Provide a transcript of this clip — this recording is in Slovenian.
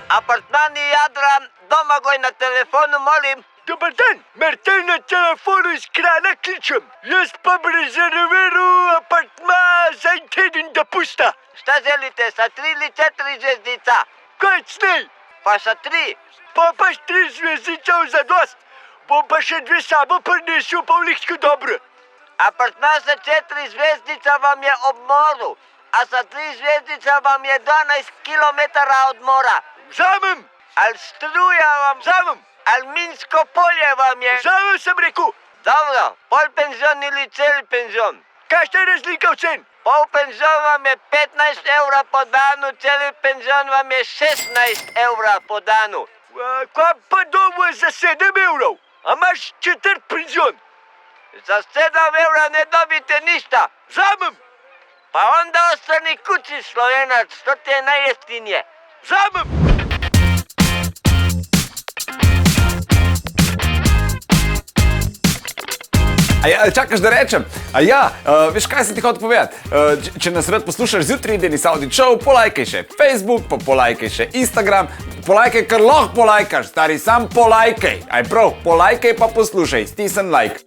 Apartmani Jadran, Domagoj na telefonu, molim. Dobar dan, Martel na telefonu iz Krana kličem. Jaz pa bi rezerviral apartma za en teden dopusta. Šta želite, sa 3 ili 4 zvezdica? Kaj cnej? Pa sa 3. Pa 3 zvezdica za dost. Bom pa še 2 sabo prinesel, pa vliksko dobro. Apartma sa 4 zvezdica vam je ob moru, a sa 3 zvezdica vam je 12 kilometara od mora. Vzamem, Al struja vam, vzamem, al minsko polje vam je. vzamem sem rekel. Dobro, pol penzion ili cel penzion. Kakšna je razlika v cen? Pol penzion vam je 15 evra po danu, celi penzion vam je 16 evra po danu. Kaj pa dovolj za 7 evrov? A imaš četrt penzion? Za 7 evra ne dobite ništa. Vzamem, Pa onda ostani kući, Slovenac, to ti je najjeftinije. vzamem. Čakaš, da rečem? Veš, kaj sem ti hotel povedati? Če nas rad poslušaš zjutraj, Denis Audić Show, polajkaj še Facebook, pa polajkaj še Instagram, polajkaj, kar lahko polajkaš, stari, sam polajkaj. Aj prav, polajkaj pa poslušaj, stisni like.